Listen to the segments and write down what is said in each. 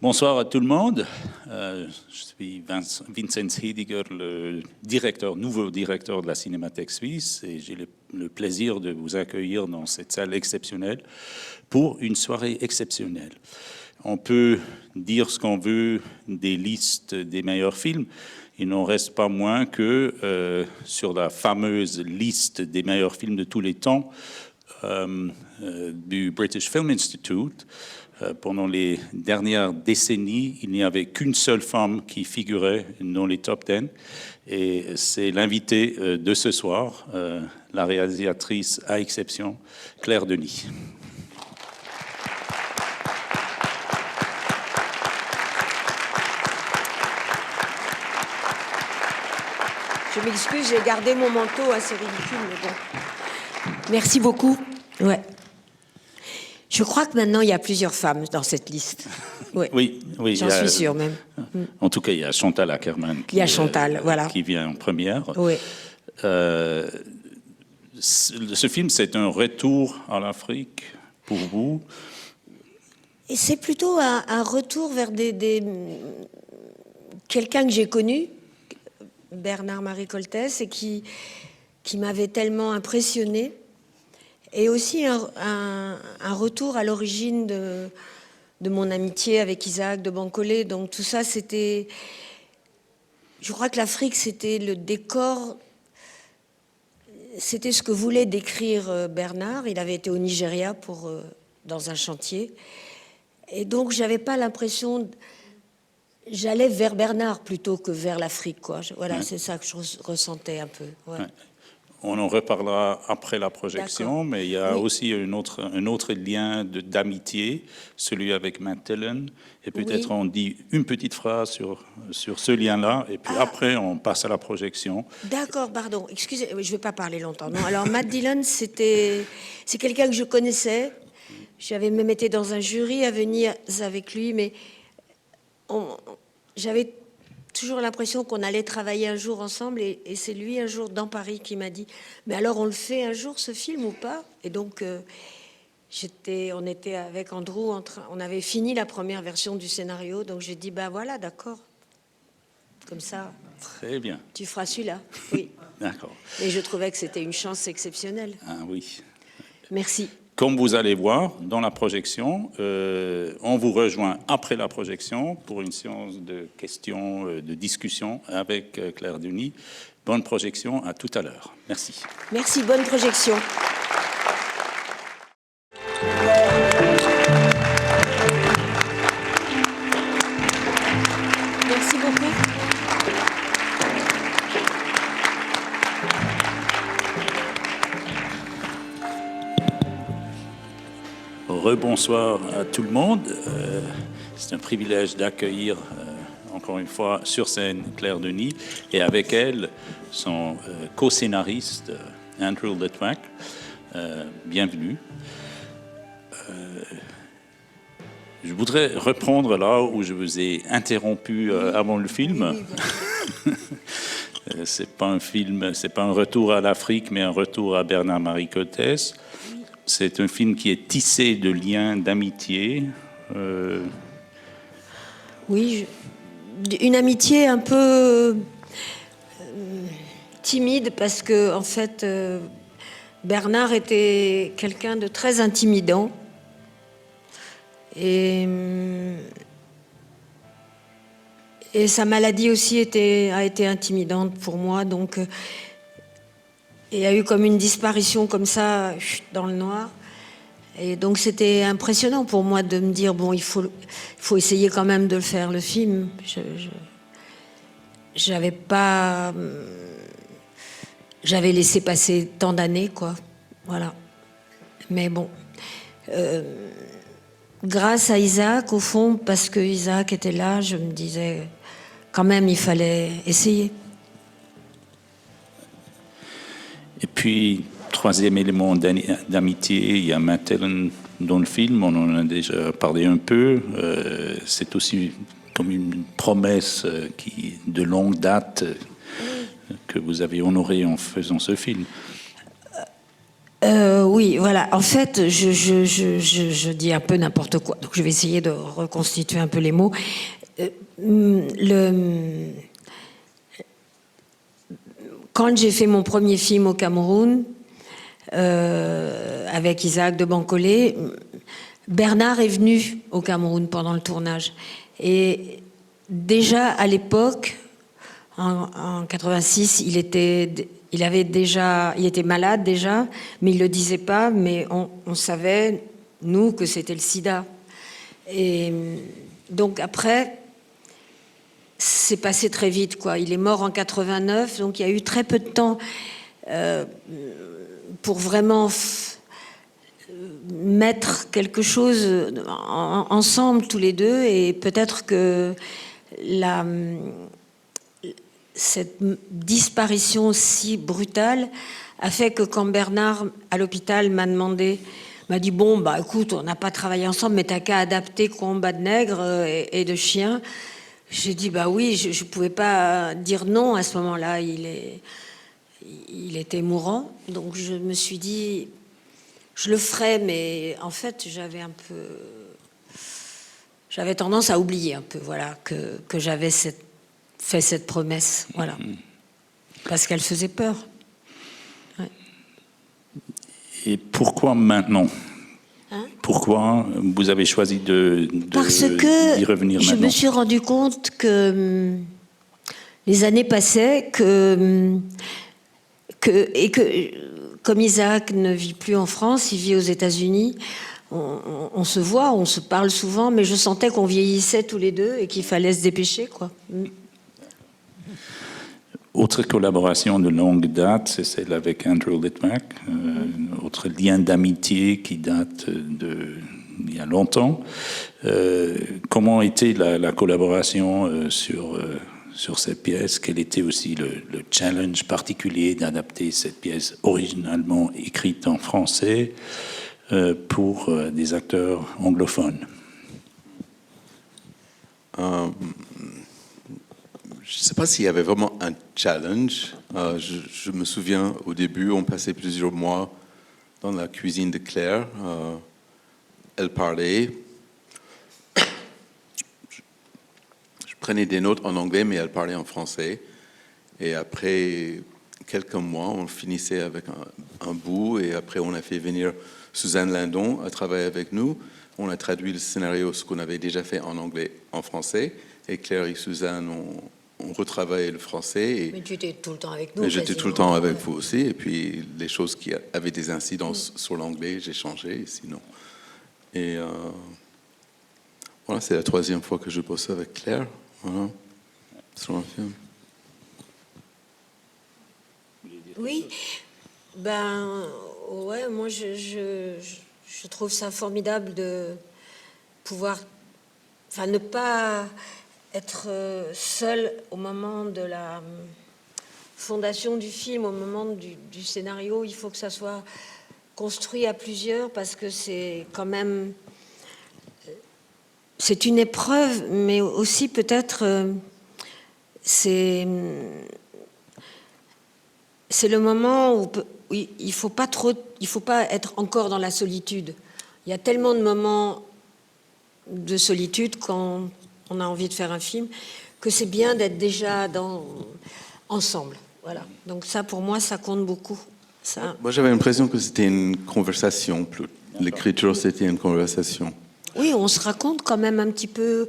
Bonsoir à tout le monde. Je suis Vincent Hediger, le nouveau directeur de la Cinémathèque suisse, et j'ai le plaisir de vous accueillir dans cette salle exceptionnelle pour une soirée exceptionnelle. On peut dire ce qu'on veut des listes des meilleurs films. Il n'en reste pas moins que sur la fameuse liste des meilleurs films de tous les temps du British Film Institute, pendant les dernières décennies, il n'y avait qu'une seule femme qui figurait dans les top 10, et c'est l'invitée de ce soir, la réalisatrice à exception, Claire Denis. Je m'excuse, j'ai gardé mon manteau assez ridicule, mais bon. Merci beaucoup. Ouais. Je crois que maintenant, il y a plusieurs femmes dans cette liste. Ouais. Oui. J'en suis sûre, même. En tout cas, il y a Chantal Akerman qui vient en première. Oui. Ce film, c'est un retour à l'Afrique pour vous. Et c'est plutôt un retour vers quelqu'un que j'ai connu, Bernard-Marie Coltès, et qui m'avait tellement impressionnée. Et aussi un retour à l'origine de mon amitié avec Isaac de Bancolé. Donc tout ça, c'était... Je crois que l'Afrique, c'était le décor... C'était ce que voulait décrire Bernard. Il avait été au Nigeria dans un chantier. Et donc, j'avais pas l'impression... J'allais vers Bernard plutôt que vers l'Afrique, quoi. Voilà, c'est ça que je ressentais un peu. Ouais. Ouais. On en reparlera après la projection, mais il y a aussi un autre lien d'amitié, celui avec Matt Dillon. Et peut-être on dit une petite phrase sur ce lien-là, et puis après on passe à la projection. D'accord, pardon. Excusez, je ne vais pas parler longtemps. Non, alors Matt Dillon, c'est quelqu'un que je connaissais. J'avais même été dans un jury à venir avec lui, mais j'avais toujours l'impression qu'on allait travailler un jour ensemble, et c'est lui un jour dans Paris qui m'a dit « Mais alors on le fait un jour ce film ou pas ?» Et donc on était avec Andrew, on avait fini la première version du scénario, donc j'ai dit « Ben voilà, d'accord, comme ça, très bien. Tu feras celui-là. » Oui. D'accord. Et je trouvais que c'était une chance exceptionnelle. Ah oui. Merci. Comme vous allez voir dans la projection, on vous rejoint après la projection pour une séance de questions, de discussion avec Claire Denis. Bonne projection, à tout à l'heure. Merci. Merci, bonne projection. Merci beaucoup. Rebonsoir à tout le monde. C'est un privilège d'accueillir encore une fois sur scène Claire Denis, et avec elle son co-scénariste Andrew Litwack. Bienvenue. Je voudrais reprendre là où je vous ai interrompu avant le film. C'est pas un film, c'est pas un retour à l'Afrique, mais un retour à Bernard-Marie Coltès. C'est un film qui est tissé de liens d'amitié. Oui, une amitié un peu timide, parce que en fait, Bernard était quelqu'un de très intimidant. Et sa maladie aussi a été intimidante pour moi. Donc, il y a eu comme une disparition comme ça, dans le noir. Et donc c'était impressionnant pour moi de me dire, bon, il faut essayer quand même de le faire, le film. J'avais laissé passer tant d'années, quoi. Voilà. Mais bon. Grâce à Isaac, au fond, parce que Isaac était là, je me disais, quand même, il fallait essayer. Et puis, troisième élément d'amitié, il y a Matt Dillon dans le film, on en a déjà parlé un peu. C'est aussi comme une promesse de longue date que vous avez honorée en faisant ce film. Oui, voilà. En fait, je dis un peu n'importe quoi. Donc, je vais essayer de reconstituer un peu les mots. Quand j'ai fait mon premier film au Cameroun, avec Isaac de Bancolé, Bernard est venu au Cameroun pendant le tournage. Et déjà, à l'époque, en 86, il était malade déjà, mais il le disait pas, mais on savait, nous, que c'était le sida. Et donc après, c'est passé très vite, quoi. Il est mort en 89, donc il y a eu très peu de temps pour vraiment mettre quelque chose ensemble tous les deux, et peut-être que cette disparition si brutale a fait que quand Bernard, à l'hôpital, m'a dit, bon, bah écoute, on n'a pas travaillé ensemble, mais t'as qu'à adapter Combat de nègres et de chiens. J'ai dit, bah oui, je ne pouvais pas dire non à ce moment-là. Il était mourant, donc je me suis dit, je le ferai, mais en fait, j'avais tendance à oublier un peu, voilà, que j'avais fait cette promesse, voilà, parce qu'elle faisait peur. Ouais. Et pourquoi maintenant? Pourquoi vous avez choisi Parce que d'y revenir maintenant? Je me suis rendu compte que les années passaient, et que comme Isaac ne vit plus en France, il vit aux États-Unis. On se voit, on se parle souvent, mais je sentais qu'on vieillissait tous les deux et qu'il fallait se dépêcher, quoi. Autre collaboration de longue date, c'est celle avec Andrew Litmack, autre lien d'amitié qui date d'il y a longtemps. Comment était la collaboration sur cette pièce? Quel était aussi le challenge particulier d'adapter cette pièce originalement écrite en français pour des acteurs anglophones? Je ne sais pas s'il y avait vraiment un challenge. Je me souviens, au début, on passait plusieurs mois dans la cuisine de Claire. Elle parlait. Je prenais des notes en anglais, mais elle parlait en français. Et après quelques mois, on finissait avec un bout. Et après, on a fait venir Suzanne Lindon à travailler avec nous. On a traduit le scénario, ce qu'on avait déjà fait en anglais, en français. Et Claire et Suzanne on retravaillait le français. Mais tu étais tout le temps avec nous. Mais j'étais tout le temps avec vous aussi. Et puis, les choses qui avaient des incidences sur l'anglais, j'ai changé, sinon. Et voilà, c'est la 3e fois que je bosse avec Claire, voilà, sur un film. Oui, ouais, moi je trouve ça formidable de pouvoir, ne pas être seul au moment de la fondation du film, au moment du scénario. Il faut que ça soit construit à plusieurs, parce que c'est quand même, c'est une épreuve, mais aussi peut-être c'est le moment où il faut pas être encore dans la solitude. Il y a tellement de moments de solitude quand on a envie de faire un film, que c'est bien d'être déjà ensemble. Voilà. Donc ça, pour moi, ça compte beaucoup. Ça... Moi, j'avais l'impression que c'était une conversation. L'écriture, c'était une conversation. Oui, on se raconte quand même un petit peu,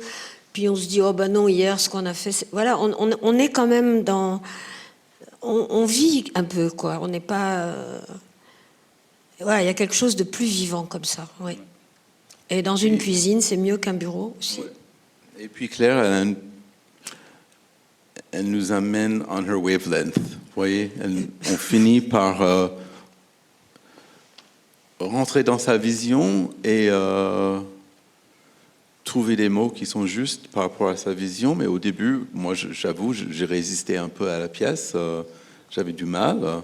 puis on se dit, oh ben non, hier, ce qu'on a fait... Voilà, on est quand même dans... On vit un peu, quoi. On n'est pas... Voilà, il y a quelque chose de plus vivant comme ça, oui. Et dans une cuisine, c'est mieux qu'un bureau aussi. Ouais. Et puis Claire, elle nous amène on her wavelength. Vous voyez, on finit par rentrer dans sa vision et trouver des mots qui sont justes par rapport à sa vision. Mais au début, moi, j'avoue, j'ai résisté un peu à la pièce. J'avais du mal.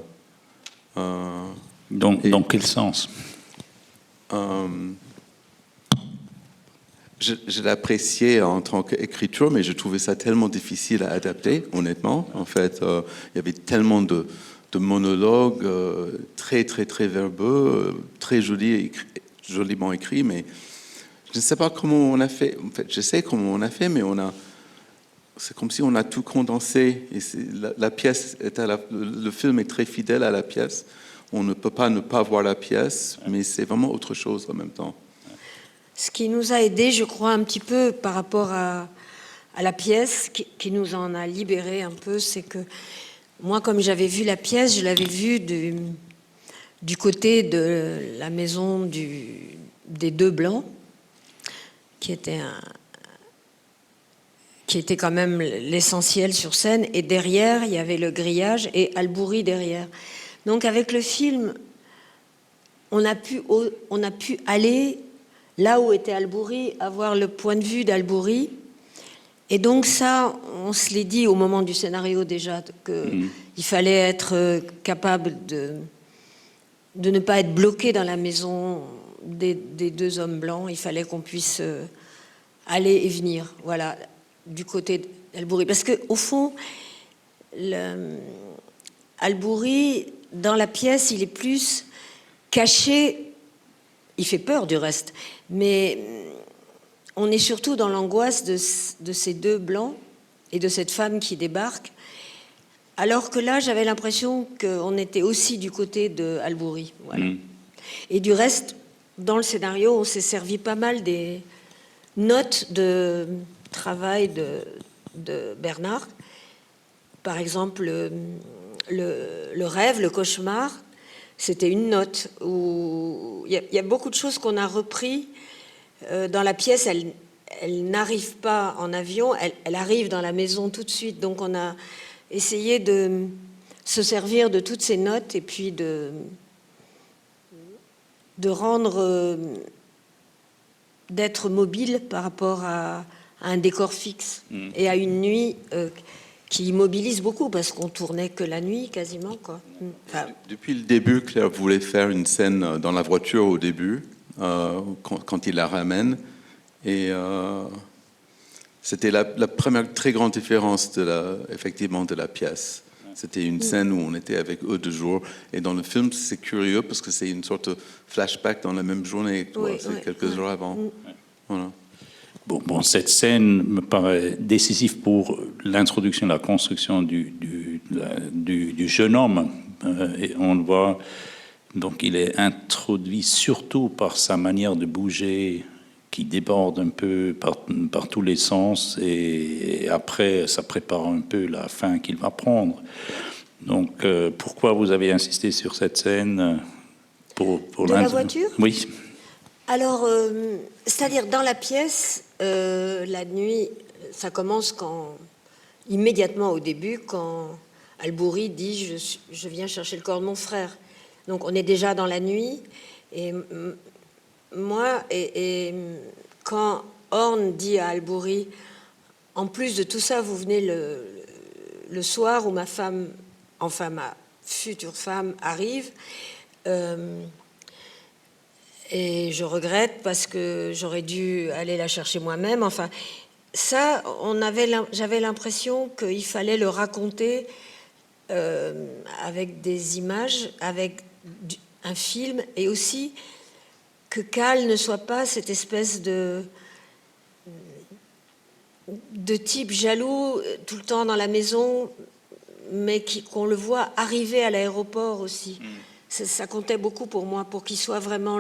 Dans quel sens? Je l'appréciais en tant qu'écriture, mais je trouvais ça tellement difficile à adapter, honnêtement. En fait, il y avait tellement de de monologues très, très, très verbeux, très joliment écrits, mais je ne sais pas comment on a fait. En fait, je sais comment on a fait, mais c'est comme si on a tout condensé. Et la pièce le film est très fidèle à la pièce. On ne peut pas ne pas voir la pièce, mais c'est vraiment autre chose en même temps. Ce qui nous a aidé, je crois, un petit peu par rapport à la pièce, qui nous en a libéré un peu, c'est que moi, comme j'avais vu la pièce, je l'avais vue du côté de la maison des deux Blancs, qui était quand même l'essentiel sur scène, et derrière, il y avait le grillage et Albouri derrière. Donc avec le film, on a pu aller là où était Albouri, avoir le point de vue d'Albouri. Et donc ça, on se l'est dit au moment du scénario déjà, qu'il fallait être capable de ne pas être bloqué dans la maison des deux hommes blancs. Il fallait qu'on puisse aller et venir, voilà, du côté d'Albouri. Parce qu'au fond, Albouri, dans la pièce, il est plus caché. Il fait peur du reste, mais on est surtout dans l'angoisse de ces deux blancs et de cette femme qui débarque, alors que là, j'avais l'impression qu'on était aussi du côté de Albouri. Voilà. Et du reste, dans le scénario, on s'est servi pas mal des notes de travail de Bernard. Par exemple, le rêve, le cauchemar, c'était une note où il y a beaucoup de choses qu'on a repris dans la pièce. Elle n'arrive pas en avion, elle arrive dans la maison tout de suite. Donc on a essayé de se servir de toutes ces notes et puis de rendre, d'être mobile par rapport à un décor fixe et à une nuit qui mobilise beaucoup parce qu'on tournait que la nuit quasiment, quoi. Enfin, depuis le début, Claire voulait faire une scène dans la voiture au début, quand il la ramène. Et c'était la première très grande différence effectivement de la pièce. C'était une scène où on était avec eux 2 jours. Et dans le film, c'est curieux parce que c'est une sorte de flashback dans la même journée. C'est quelques jours avant. Voilà. Bon, cette scène me paraît décisive pour l'introduction, la construction du jeune homme. Et on le voit, donc il est introduit surtout par sa manière de bouger qui déborde un peu par tous les sens, et après ça prépare un peu la fin qu'il va prendre. Donc pourquoi vous avez insisté sur cette scène pour de la voiture ? Oui. Alors, c'est-à-dire dans la pièce, la nuit, ça commence immédiatement au début, quand Albouri dit je viens chercher le corps de mon frère. Donc on est déjà dans la nuit, et moi, et quand Horn dit à Albouri, en plus de tout ça, vous venez le soir où ma femme, enfin ma future femme, arrive, et je regrette parce que j'aurais dû aller la chercher moi-même. Enfin, ça, j'avais l'impression qu'il fallait le raconter avec des images, avec un film, et aussi que Cal ne soit pas cette espèce de type jaloux tout le temps dans la maison, mais qu'on le voit arriver à l'aéroport aussi. Ça comptait beaucoup pour moi, pour qu'il soit vraiment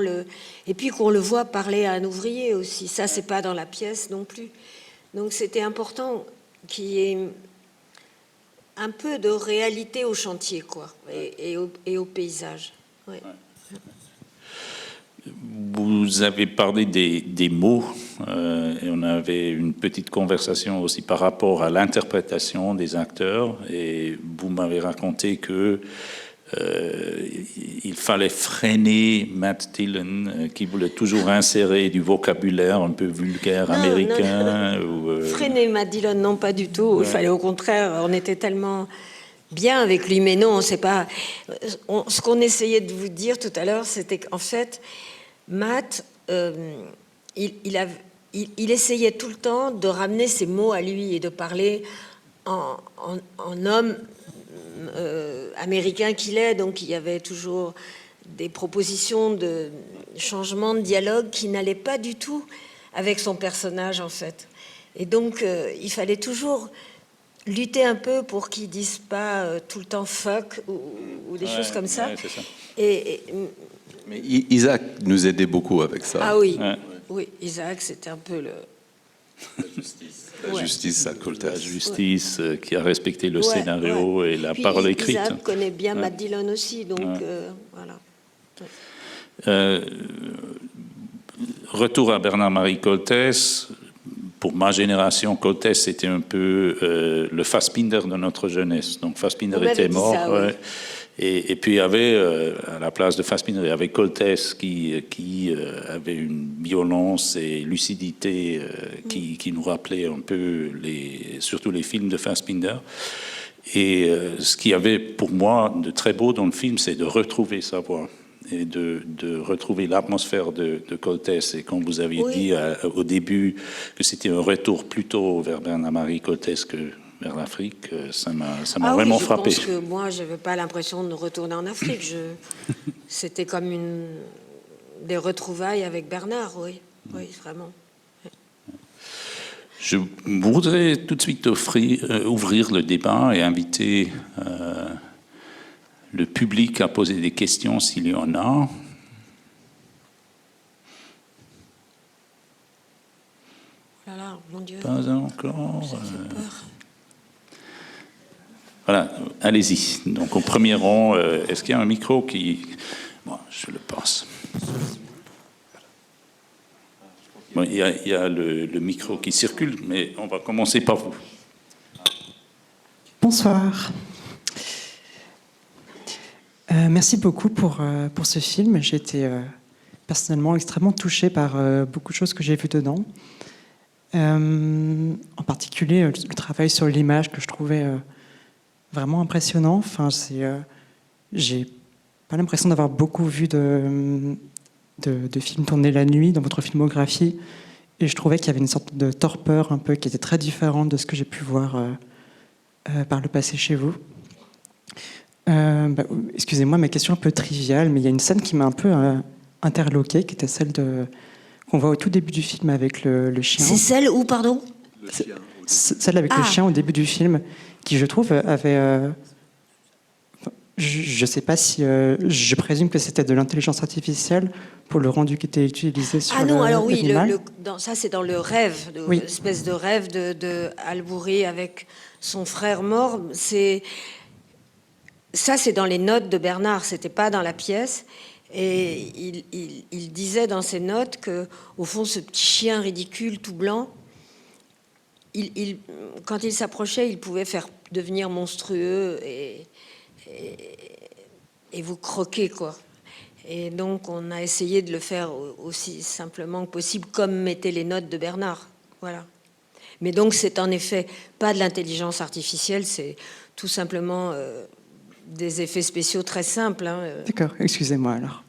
et puis qu'on le voit parler à un ouvrier aussi. Ça, c'est pas dans la pièce non plus. Donc c'était important qu'il y ait un peu de réalité au chantier, quoi, et au paysage. Ouais. Vous avez parlé des mots, et on avait une petite conversation aussi par rapport à l'interprétation des acteurs, et vous m'avez raconté que il fallait freiner Matt Dillon, qui voulait toujours insérer du vocabulaire un peu vulgaire américain. Non. Freiner Matt Dillon, non, pas du tout. Ouais. Il fallait au contraire, on était tellement bien avec lui, mais non, on ne sait pas. Ce qu'on essayait de vous dire tout à l'heure, c'était qu'en fait, Matt, il essayait tout le temps de ramener ses mots à lui et de parler en homme américain qu'il est, donc il y avait toujours des propositions de changement de dialogue qui n'allaient pas du tout avec son personnage, en fait. Et donc, il fallait toujours lutter un peu pour qu'il ne dise pas tout le temps fuck ou des choses comme ça. Ouais, c'est ça. Mais Isaac nous aidait beaucoup avec ça. Ah oui, Ouais. oui, Isaac, c'était un peu le... La justice à Coltès. La justice qui a respecté le Ouais, scénario ouais. et la Puis parole écrite. Isaac connaît bien Ouais. Matt Dillon aussi, donc voilà. Retour à Bernard-Marie Coltès. Pour ma génération, Coltès c'était un peu le Fassbinder de notre jeunesse. Donc Fassbinder On m'avait était dit mort. ça, oui. Ouais. Et puis il y avait, à la place de Fassbinder, il y avait Coltès qui avait une violence et lucidité qui nous rappelait un peu surtout les films de Fassbinder. Et ce qu'il y avait pour moi de très beau dans le film, c'est de retrouver sa voix et de retrouver l'atmosphère de Coltès. Et quand vous aviez dit au début que c'était un retour plutôt vers Bernard-Marie Coltès que vers l'Afrique, ça m'a vraiment frappé. Je pense que moi, je n'avais pas l'impression de retourner en Afrique. C'était comme des retrouvailles avec Bernard, oui, vraiment. Je voudrais tout de suite ouvrir le débat et inviter le public à poser des questions s'il y en a. Voilà, mon Dieu. Pas encore. Ça fait peur. Voilà, allez-y. Donc au premier rang, est-ce qu'il y a un micro qui... Bon, je le passe. Bon, il y a le micro qui circule, mais on va commencer par vous. Bonsoir. Merci beaucoup pour ce film. J'ai été personnellement extrêmement touchée par beaucoup de choses que j'ai vues dedans. En particulier le travail sur l'image que je trouvais vraiment impressionnant. Enfin, j'ai pas l'impression d'avoir beaucoup vu de films tournés la nuit dans votre filmographie, et je trouvais qu'il y avait une sorte de torpeur un peu qui était très différente de ce que j'ai pu voir par le passé chez vous. Excusez-moi, ma question est un peu triviale, mais il y a une scène qui m'a un peu interloquée, qui était celle qu'on voit au tout début du film avec le chien. C'est celle où, pardon ? Celle avec le chien au début du film, qui je trouve avait... je ne sais pas si... je présume que c'était de l'intelligence artificielle pour le rendu qui était utilisé sur l'animal. Ah non, alors oui, ça c'est dans le rêve, Oui. l'espèce de rêve de Albouri avec son frère mort. Ça c'est dans les notes de Bernard, c'était pas dans la pièce. Et il disait dans ses notes que, au fond, ce petit chien ridicule tout blanc, quand il s'approchait, il pouvait faire devenir monstrueux et vous croquer, quoi. Et donc, on a essayé de le faire aussi simplement que possible, comme mettaient les notes de Bernard. Voilà. Mais donc, c'est en effet pas de l'intelligence artificielle, c'est tout simplement des effets spéciaux très simples. Hein. D'accord, excusez-moi alors.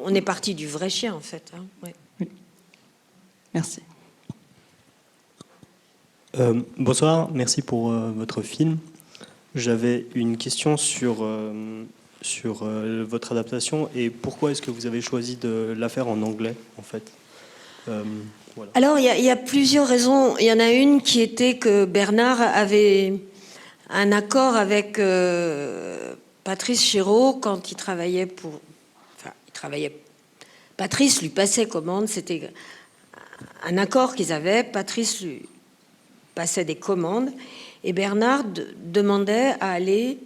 On est parti du vrai chien, en fait. Hein. Ouais. Oui. Merci. Bonsoir, merci pour votre film. J'avais une question sur votre adaptation et pourquoi est-ce que vous avez choisi de la faire en anglais, en fait. Voilà. Alors, il y a plusieurs raisons. Il y en a une qui était que Bernard avait un accord avec Patrice Chéreau quand il travaillait Patrice lui passait commande, c'était un accord qu'ils avaient, Patrice lui passait des commandes, et Bernard demandait à aller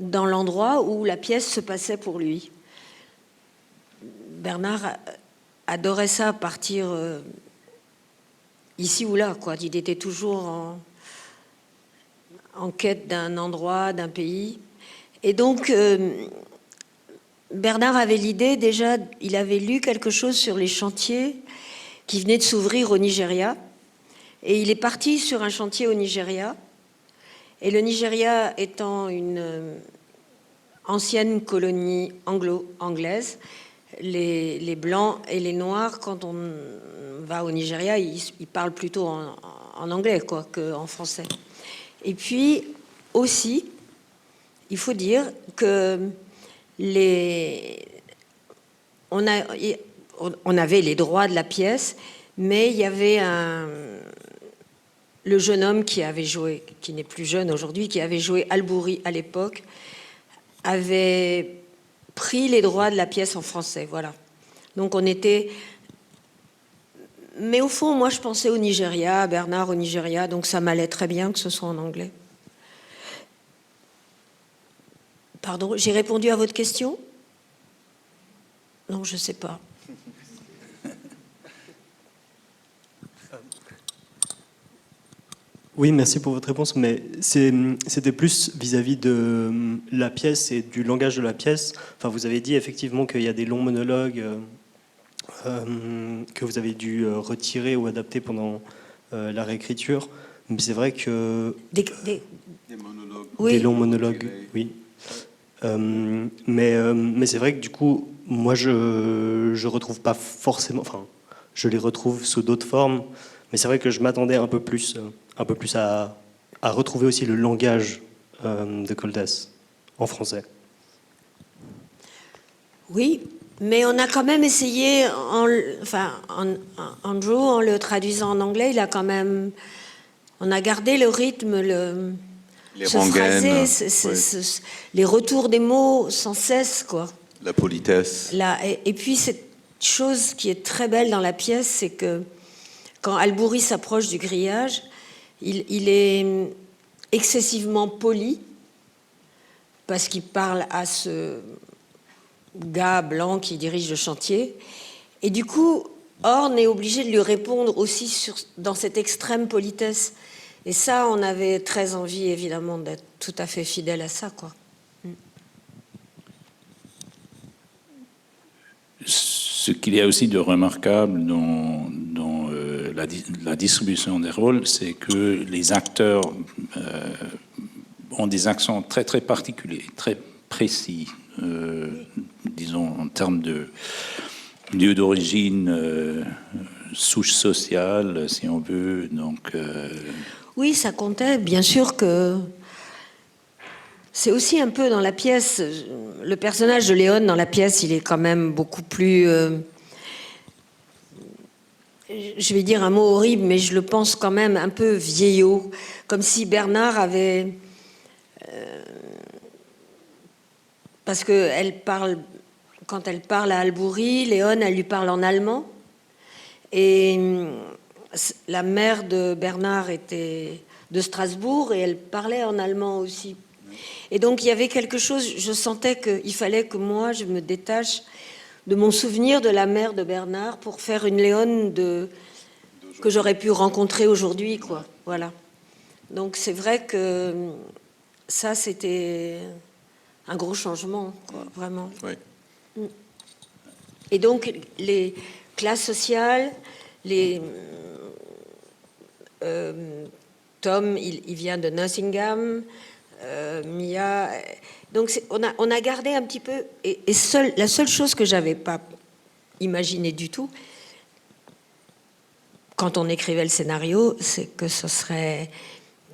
dans l'endroit où la pièce se passait pour lui. Bernard adorait ça, partir ici ou là, quoi. Il était toujours en quête d'un endroit, d'un pays. Et donc, Bernard avait l'idée, déjà, il avait lu quelque chose sur les chantiers qui venaient de s'ouvrir au Nigeria. Et il est parti sur un chantier au Nigeria. Et le Nigeria étant une ancienne colonie anglo-anglaise, les Blancs et les Noirs, quand on va au Nigeria, ils parlent plutôt en anglais, quoi, qu'en français. Et puis, aussi, il faut dire que on avait les droits de la pièce, mais il y avait le jeune homme qui avait joué, qui n'est plus jeune aujourd'hui, qui avait joué Albouri à l'époque, avait pris les droits de la pièce en français, voilà. Donc on était... Mais au fond, moi je pensais au Nigeria, Bernard au Nigeria, donc ça m'allait très bien que ce soit en anglais. Pardon, j'ai répondu à votre question ? Non, je ne sais pas. Oui, merci pour votre réponse, mais c'était plus vis-à-vis de la pièce et du langage de la pièce. Enfin, vous avez dit effectivement qu'il y a des longs monologues que vous avez dû retirer ou adapter pendant la réécriture. Mais c'est vrai que... Des monologues. Oui. Des longs monologues, oui. Mais c'est vrai que du coup, moi, je retrouve pas forcément... Enfin, je les retrouve sous d'autres formes, mais c'est vrai que je m'attendais un peu plus à retrouver aussi le langage de Koldes en français. Oui, mais on a quand même essayé, Andrew, en le traduisant en anglais, il a quand même... On a gardé le rythme, Les ce rengaines, phrasé, les retours des mots sans cesse, quoi. la politesse. Et puis, cette chose qui est très belle dans la pièce, c'est que quand Albouri s'approche du grillage, il est excessivement poli, parce qu'il parle à ce gars blanc qui dirige le chantier. Et du coup, Horn est obligé de lui répondre aussi dans cette extrême politesse. Et ça, on avait très envie, évidemment, d'être tout à fait fidèle à ça, quoi. Ce qu'il y a aussi de remarquable dans la distribution des rôles, c'est que les acteurs ont des accents très très particuliers, très précis, disons en termes de lieu d'origine, souche sociale, si on veut. Donc, oui, ça comptait. Bien sûr que c'est aussi un peu dans la pièce. Le personnage de Léon dans la pièce, il est quand même beaucoup plus... je vais dire un mot horrible, mais je le pense quand même un peu vieillot. Comme si Bernard avait... parce que quand elle parle à Albouri, Léon, elle lui parle en allemand. Et la mère de Bernard était de Strasbourg et elle parlait en allemand aussi. Et donc il y avait quelque chose, je sentais qu'il fallait que moi je me détache de mon souvenir de la mère de Bernard pour faire une Léone que j'aurais pu rencontrer aujourd'hui, quoi. Voilà. Donc c'est vrai que ça c'était un gros changement, quoi, vraiment. Oui. Et donc les classes sociales, Tom, il vient de Nottingham, Mia. Donc on a gardé un petit peu. Et la seule chose que j'avais pas imaginé du tout, quand on écrivait le scénario, c'est que ce serait...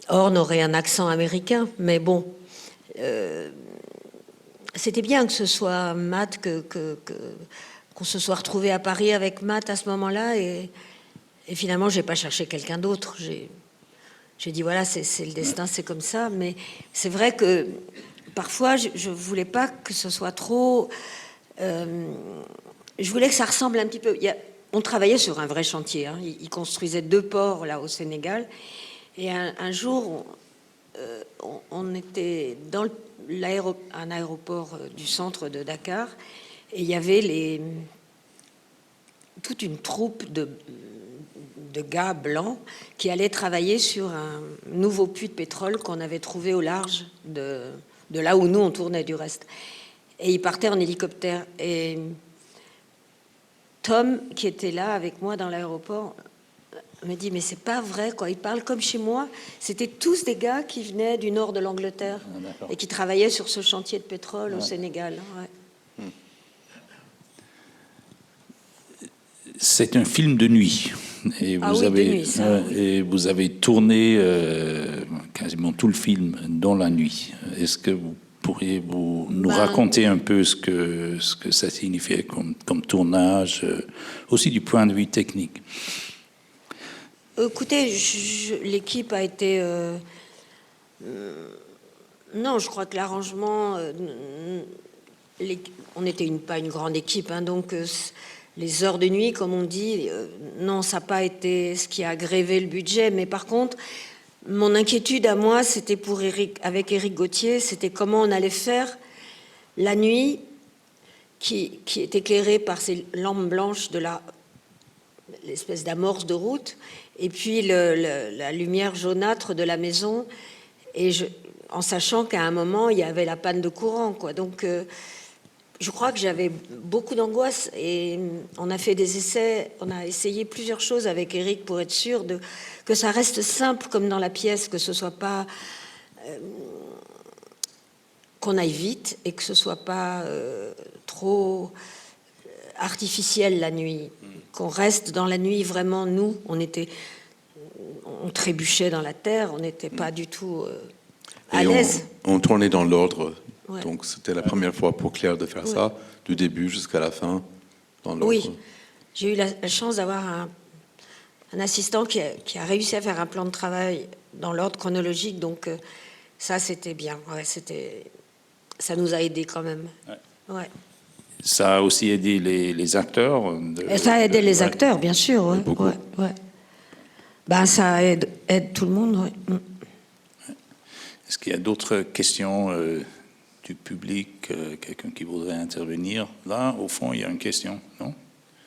Horn aurait un accent américain, mais bon, c'était bien que ce soit Matt, qu'on se soit retrouvé à Paris avec Matt à ce moment-là, et finalement, j'ai pas cherché quelqu'un d'autre. J'ai dit voilà, c'est le destin, c'est comme ça. Mais c'est vrai que parfois, je voulais pas que ce soit trop. Je voulais que ça ressemble un petit peu. On travaillait sur un vrai chantier. Hein. Ils construisaient 2 ports là au Sénégal. Et un jour, on était dans un aéroport du centre de Dakar, et il y avait toute une troupe de gars blancs qui allaient travailler sur un nouveau puits de pétrole qu'on avait trouvé au large de là où nous on tournait du reste. Et ils partaient en hélicoptère. Et Tom, qui était là avec moi dans l'aéroport, me dit mais c'est pas vrai quoi, ils parlent comme chez moi. C'était tous des gars qui venaient du nord de l'Angleterre et qui travaillaient sur ce chantier de pétrole au Sénégal. Ouais. c'est un film de nuit. Et vous avez tourné quasiment tout le film dans la nuit. Est-ce que vous pourriez-vous nous Ben, raconter un peu ce que ça signifiait comme tournage, aussi du point de vue technique? Écoutez, l'équipe a été... non, je crois que l'arrangement... on n'était pas une grande équipe, hein, donc les heures de nuit, comme on dit, non, ça n'a pas été ce qui a grévé le budget. Mais par contre, mon inquiétude à moi, c'était avec Éric Gauthier, c'était comment on allait faire la nuit qui est éclairée par ces lampes blanches de l'espèce d'amorce de route, et puis la lumière jaunâtre de la maison, et en sachant qu'à un moment, il y avait la panne de courant, quoi. Donc, je crois que j'avais beaucoup d'angoisse, et on a fait des essais, on a essayé plusieurs choses avec Éric pour être sûr que ça reste simple comme dans la pièce, que ce soit pas... qu'on aille vite, et que ce soit pas trop artificiel la nuit, qu'on reste dans la nuit vraiment, nous, on trébuchait dans la terre, on n'était pas du tout à Et l'aise. on tournait dans l'ordre. Ouais. Donc c'était la première fois pour Claire de faire ça, du début jusqu'à la fin, dans l'ordre. Oui, j'ai eu la chance d'avoir un assistant qui a réussi à faire un plan de travail dans l'ordre chronologique, donc ça c'était bien, ouais, ça nous a aidés quand même. Ouais. Ça a aussi aidé les acteurs. Et ça a aidé les acteurs, bien sûr. Ouais, beaucoup. ouais. Ben, ça aide tout le monde. Ouais. Est-ce qu'il y a d'autres questions du public, quelqu'un qui voudrait intervenir? Là, au fond, il y a une question, non?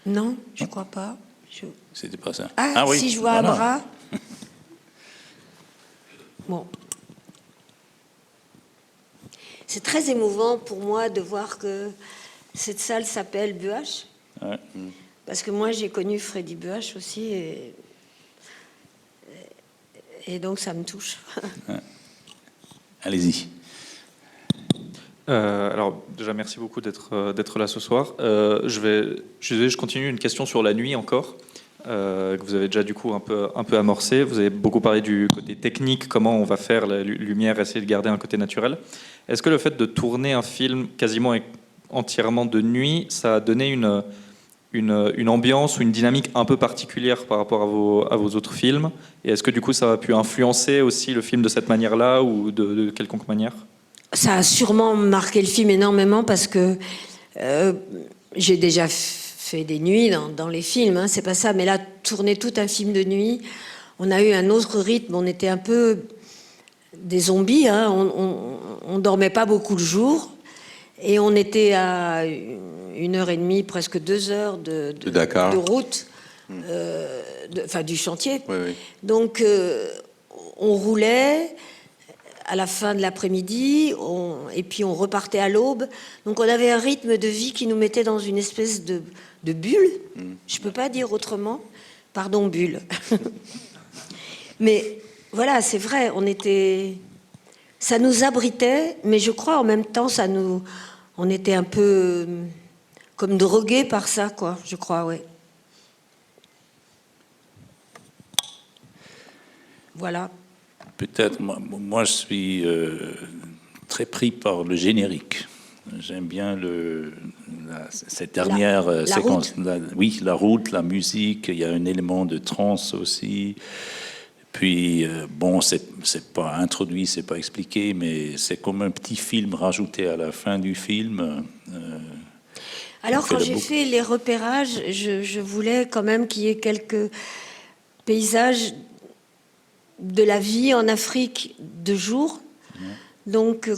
Non, je crois pas. C'était pas ça. Ah, oui, si je vois voilà. un bras. Bon. C'est très émouvant pour moi de voir que cette salle s'appelle Buach. Ouais. Parce que moi, j'ai connu Freddy Buach aussi. Et donc, ça me touche. Allez-y. Alors déjà merci beaucoup d'être là ce soir. Je continue une question sur la nuit encore que vous avez déjà du coup un peu amorcé. Vous avez beaucoup parlé du côté technique, comment on va faire la lumière, essayer de garder un côté naturel. Est-ce que le fait de tourner un film quasiment entièrement de nuit, ça a donné une ambiance ou une dynamique un peu particulière par rapport à vos autres films? Et est-ce que du coup ça a pu influencer aussi le film de cette manière-là ou de quelconque manière? Ça a sûrement marqué le film énormément parce que j'ai déjà fait des nuits dans les films, hein, c'est pas ça, mais là, tourner tout un film de nuit, on a eu un autre rythme, on était un peu des zombies, hein, on dormait pas beaucoup le jour, et on était à 1h30, presque 2 heures de route, du chantier. Oui, oui. Donc, on roulait à la fin de l'après-midi, et puis on repartait à l'aube. Donc on avait un rythme de vie qui nous mettait dans une espèce de bulle. Je ne peux pas dire autrement. Pardon, bulle. Mais voilà, c'est vrai, ça nous abritait, mais je crois en même temps, on était un peu comme drogués par ça, quoi, je crois, ouais. Voilà. Peut-être, moi je suis très pris par le générique. J'aime bien cette dernière séquence. Oui, la route, la musique, il y a un élément de trance aussi. Puis, bon, c'est pas introduit, c'est pas expliqué, mais c'est comme un petit film rajouté à la fin du film. Alors, quand j'ai fait les repérages, je voulais quand même qu'il y ait quelques paysages de la vie en Afrique de jour. Donc,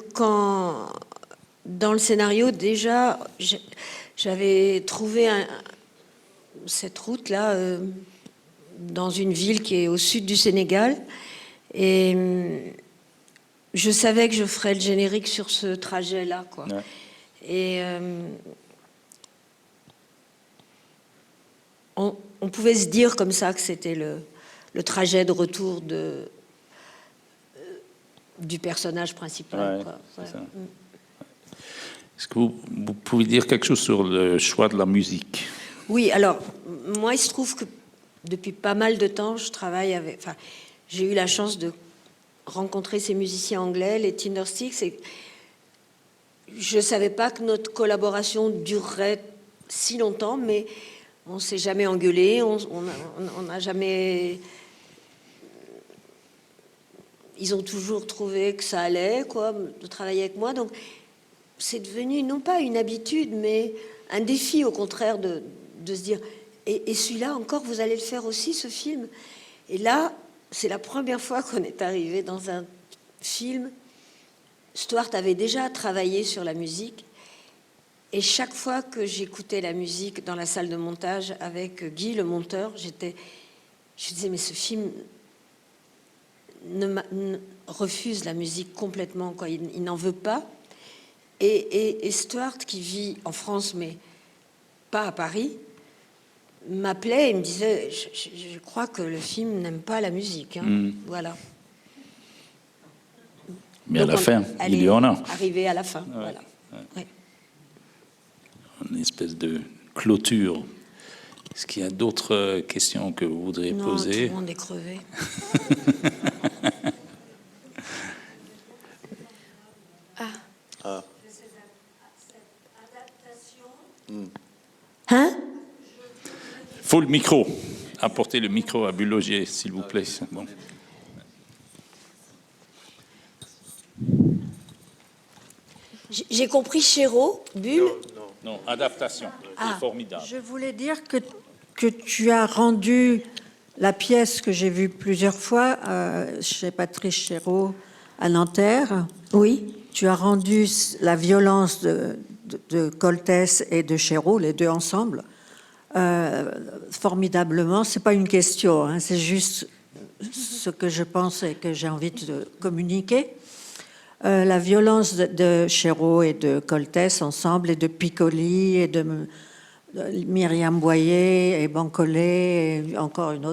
dans le scénario, déjà, j'avais trouvé cette route-là dans une ville qui est au sud du Sénégal. Et je savais que je ferais le générique sur ce trajet-là, quoi. Ouais. Et on pouvait se dire comme ça que c'était le trajet de retour du personnage principal. Ouais, quoi. Ouais. Ça. Est-ce que vous pouvez dire quelque chose sur le choix de la musique? Oui, alors, moi, il se trouve que depuis pas mal de temps, je travaille avec... Enfin, j'ai eu la chance de rencontrer ces musiciens anglais, les Tindersticks, Je ne savais pas que notre collaboration durerait si longtemps, mais on ne s'est jamais engueulé, on n'a jamais... Ils ont toujours trouvé que ça allait, quoi, de travailler avec moi. Donc, c'est devenu non pas une habitude, mais un défi, au contraire, de se dire et celui-là encore, vous allez le faire aussi, ce film. Et là, c'est la première fois qu'on est arrivé dans un film. Stuart avait déjà travaillé sur la musique. Et chaque fois que j'écoutais la musique dans la salle de montage avec Guy, le monteur, je disais, mais ce film refuse la musique complètement, quoi. Il n'en veut pas. Et Stuart, qui vit en France, mais pas à Paris, m'appelait et me disait, je crois que le film n'aime pas la musique. Hein. Voilà. Mais donc à la fin, il y en a. Arrivé à la fin, Ouais, voilà. Ouais. Une espèce de clôture. Est-ce qu'il y a d'autres questions que vous voudriez Non, poser? tout le monde est crevé. Hein? Faut le micro. Apportez le micro à Bulogier, s'il vous plaît. Bon. J'ai compris Chéreau, Bulle. Non, adaptation. C'est formidable. Je voulais dire que tu as rendu la pièce que j'ai vue plusieurs fois chez Patrice Chéreau à Nanterre. Oui. Tu as rendu la violence de Coltès et de Chéreau, les deux ensemble, formidablement. C'est pas une question, hein, c'est juste ce que je pense et que j'ai envie de communiquer. La violence de Chéreau et de Coltès ensemble, et de Piccoli, et de Myriam Boyer, et Bancolé, et encore un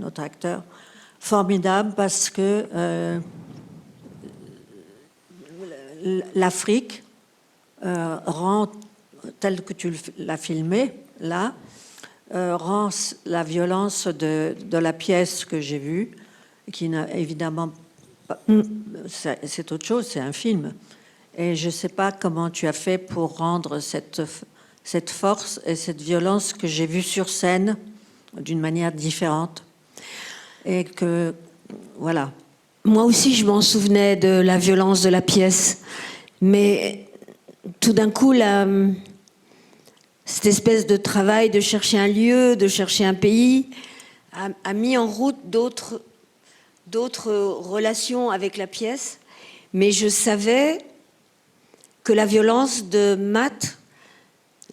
autre acteur. Formidable parce que l'Afrique rend, tel que tu l'as filmé, là, rend la violence de la pièce que j'ai vue, qui n'a évidemment pas... C'est autre chose, c'est un film. Et je ne sais pas comment tu as fait pour rendre cette force et cette violence que j'ai vue sur scène d'une manière différente. Et que, voilà. Moi aussi, je m'en souvenais de la violence de la pièce. Mais tout d'un coup, cette espèce de travail de chercher un lieu, de chercher un pays, a mis en route d'autres relations avec la pièce. Mais je savais que la violence de Matt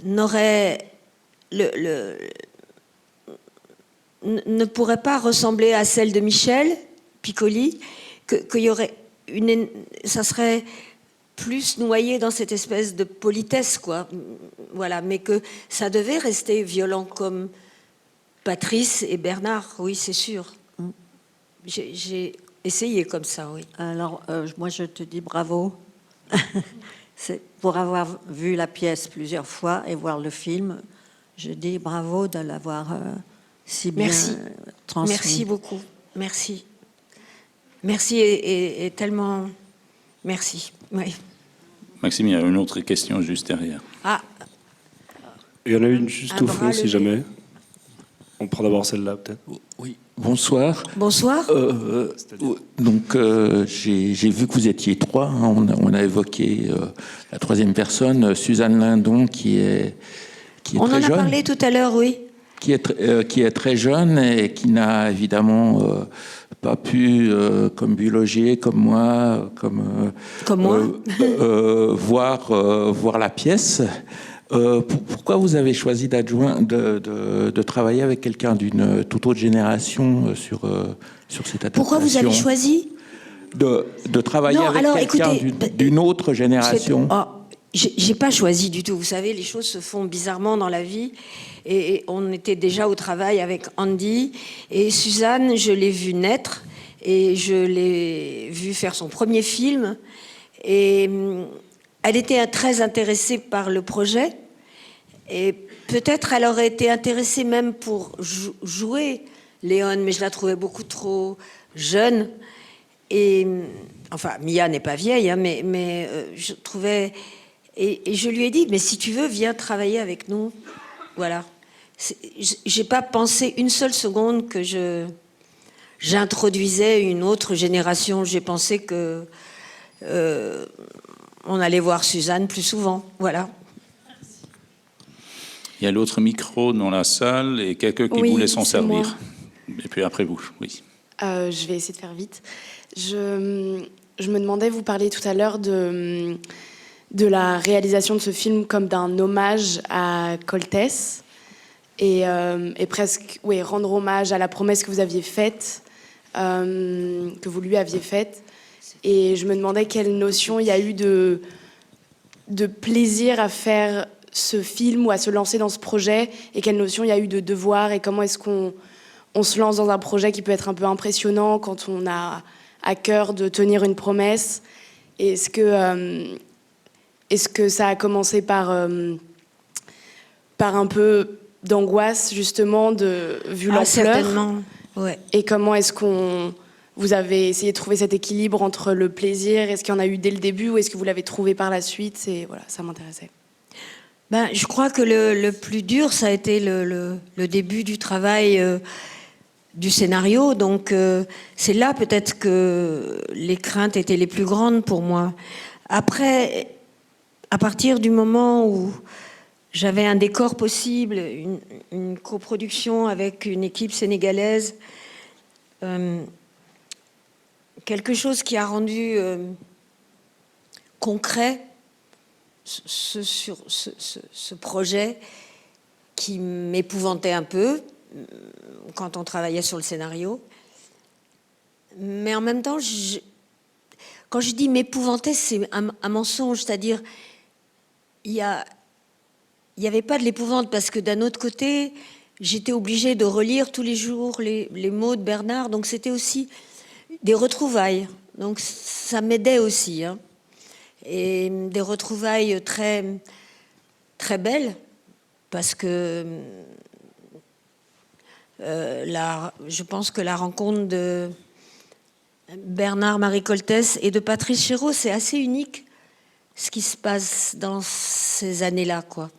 n'aurait ne pourrait pas ressembler à celle de Michel Piccoli, qu'il y aurait ça serait plus noyé dans cette espèce de politesse, quoi. Voilà, mais que ça devait rester violent comme Patrice et Bernard, oui, c'est sûr. J'ai essayé comme ça, oui. Alors, moi, je te dis bravo. C'est pour avoir vu la pièce plusieurs fois et voir le film, je dis bravo de l'avoir si bien transmis. Merci beaucoup. Merci. Merci et tellement... Merci. Oui. Maxime, il y a une autre question juste derrière. Ah, Il y en a une juste Un au fond, bras si levé. jamais. On prend d'abord celle-là, peut-être. Oui, bonsoir. bonsoir. Donc, j'ai vu que vous étiez trois. Hein. On a évoqué la troisième personne, Suzanne Lindon, qui est On en très a jeune. parlé tout à l'heure, oui. Qui est très jeune et qui n'a évidemment pas pu, comme Bulogier, comme moi, voir la pièce. Pourquoi vous avez choisi de travailler avec quelqu'un d'une toute autre génération sur cette adaptation? Pourquoi vous avez choisi de travailler Non, avec alors, quelqu'un écoutez, d'une autre génération? J'ai pas choisi du tout. Vous savez, les choses se font bizarrement dans la vie. Et on était déjà au travail avec Andy. Et Suzanne, je l'ai vue naître. Et je l'ai vue faire son premier film. Et elle était très intéressée par le projet. Et peut-être elle aurait été intéressée même pour jouer Léon. Mais je la trouvais beaucoup trop jeune. Et enfin, Mia n'est pas vieille, hein, mais je trouvais... Et je lui ai dit, mais si tu veux, viens travailler avec nous. Voilà. J'ai pas pensé une seule seconde que j'introduisais une autre génération. J'ai pensé que on allait voir Suzanne plus souvent. Voilà. Il y a l'autre micro dans la salle et quelqu'un qui Oui, voulait s'en c'est moi. servir. Et puis après vous, oui. Je vais essayer de faire vite. Je me demandais, vous parliez tout à l'heure de la réalisation de ce film comme d'un hommage à Coltès et presque rendre hommage à la promesse que vous aviez faite, que vous lui aviez faite. Et je me demandais quelle notion il y a eu de plaisir à faire ce film ou à se lancer dans ce projet, et quelle notion il y a eu de devoir, et comment est-ce qu'on se lance dans un projet qui peut être un peu impressionnant quand on a à cœur de tenir une promesse. Et est-ce que ça a commencé par un peu d'angoisse, justement, vu l'ampleur? Certainement, ouais. Et comment est-ce vous avez essayé de trouver cet équilibre entre le plaisir? Est-ce qu'il y en a eu dès le début, ou est-ce que vous l'avez trouvé par la suite? Et voilà, ça m'intéressait. Je crois que le plus dur, ça a été le début du travail du scénario. Donc, c'est là peut-être que les craintes étaient les plus grandes pour moi. Après, à partir du moment où j'avais un décor possible, une coproduction avec une équipe sénégalaise, quelque chose qui a rendu concret ce projet qui m'épouvantait un peu quand on travaillait sur le scénario. Mais en même temps, quand je dis m'épouvanter, c'est un mensonge, c'est-à-dire il n'y avait pas de l'épouvante, parce que d'un autre côté, j'étais obligée de relire tous les jours les mots de Bernard, donc c'était aussi des retrouvailles, donc ça m'aidait aussi, hein. Et des retrouvailles très, très belles, parce que je pense que la rencontre de Bernard-Marie Coltès et de Patrice Chéreau, c'est assez unique, ce qui se passe dans ces années-là, quoi.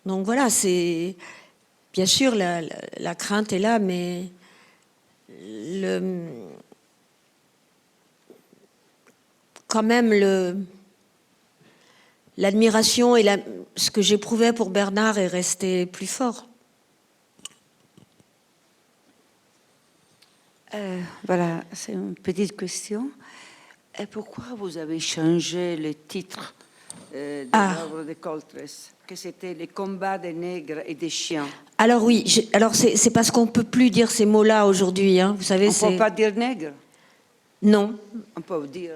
Donc voilà, c'est bien sûr la crainte est là, mais quand même l'admiration et ce que j'éprouvais pour Bernard est resté plus fort. Voilà, c'est une petite question. Et pourquoi vous avez changé le titre de l'œuvre de Coltès, que c'était les combats des nègres et des chiens? Alors oui, c'est parce qu'on ne peut plus dire ces mots-là aujourd'hui, hein, vous savez. On ne peut pas dire nègre? Non. On peut dire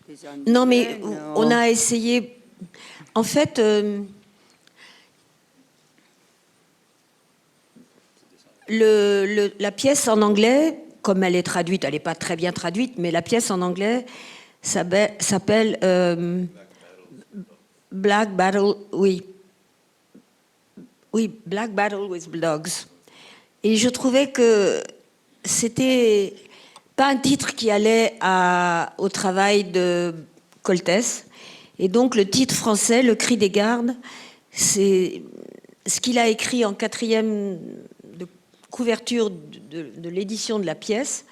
des non, mais on a essayé. En fait, la pièce en anglais, comme elle est traduite, elle n'est pas très bien traduite, mais la pièce en anglais s'appelle Black Battle, oui, Black Battle with Dogs. Et je trouvais que c'était pas un titre qui allait au travail de Coltès. Et donc le titre français, Le Cri des Gardes, c'est ce qu'il a écrit en 4e de couverture de l'édition de la pièce.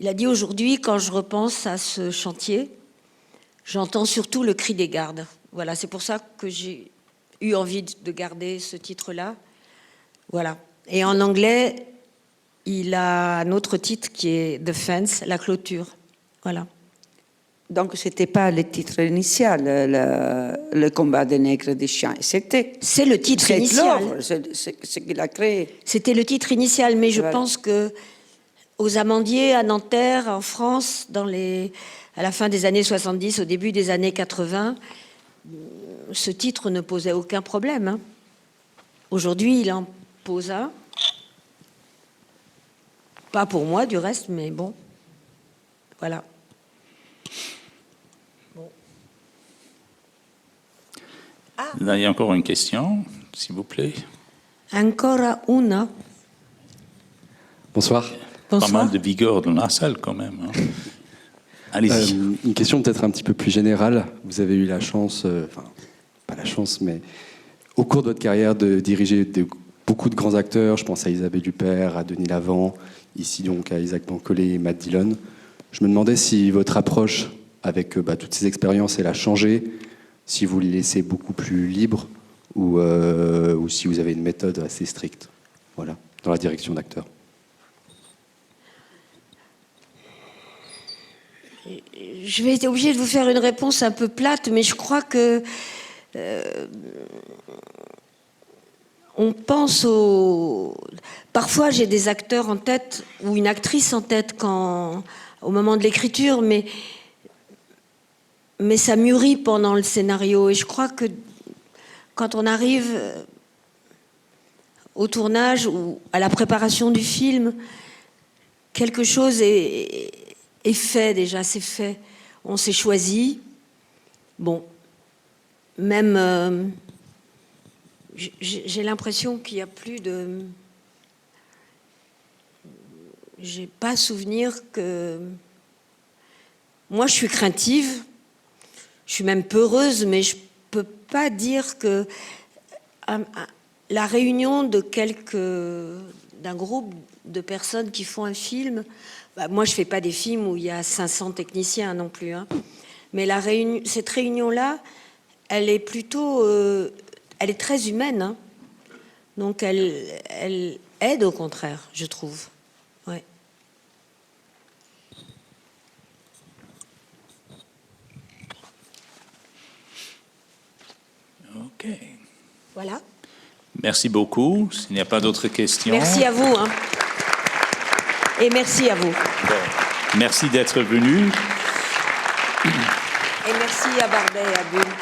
Il a dit: aujourd'hui, quand je repense à ce chantier, j'entends surtout le cri des gardes. Voilà, c'est pour ça que j'ai eu envie de garder ce titre-là. Voilà. Et en anglais, il a un autre titre qui est The Fence, la clôture. Voilà. Donc, ce n'était pas le titre initial, le combat des nègres et des chiens. C'est le titre initial. C'est ce qu'il a créé. C'était le titre initial, mais je pense que aux Amandiers, à Nanterre, en France, à la fin des années 70, au début des années 80, ce titre ne posait aucun problème, hein. Aujourd'hui, il en pose un. Pas pour moi, du reste, mais bon. Voilà. Là, il y a encore une question, s'il vous plaît. Ancora una. Bonsoir. pas mal de vigueur dans la salle quand même. Hein. Allez-y. Une question peut-être un petit peu plus générale. Vous avez eu la chance, enfin, pas la chance, mais au cours de votre carrière de diriger beaucoup de grands acteurs. Je pense à Isabelle Huppert, à Denis Lavant, ici donc à Isaac Bancolé et Matt Dillon. Je me demandais si votre approche avec toutes ces expériences, elle a changé, si vous les laissez beaucoup plus libres ou si vous avez une méthode assez stricte, voilà, dans la direction d'acteurs. Je vais être obligée de vous faire une réponse un peu plate, mais je crois que on pense au... Parfois, j'ai des acteurs en tête ou une actrice en tête au moment de l'écriture, mais ça mûrit pendant le scénario. Et je crois que quand on arrive au tournage ou à la préparation du film, quelque chose est fait déjà, c'est fait. On s'est choisi. Bon, même... j'ai l'impression qu'il n'y a plus de... J'ai pas souvenir que... Moi, je suis craintive. Je suis même peureuse, mais je peux pas dire que la réunion d'un groupe de personnes qui font un film... moi, je fais pas des films où il y a 500 techniciens non plus. Hein. Mais cette réunion-là, elle est plutôt... elle est très humaine, hein. Donc elle aide au contraire, je trouve. Ouais. OK. Voilà. Merci beaucoup. S'il n'y a pas d'autres questions. Merci à vous. Hein. Et merci à vous. Merci d'être venu. Et merci à Bardet et à Bulle.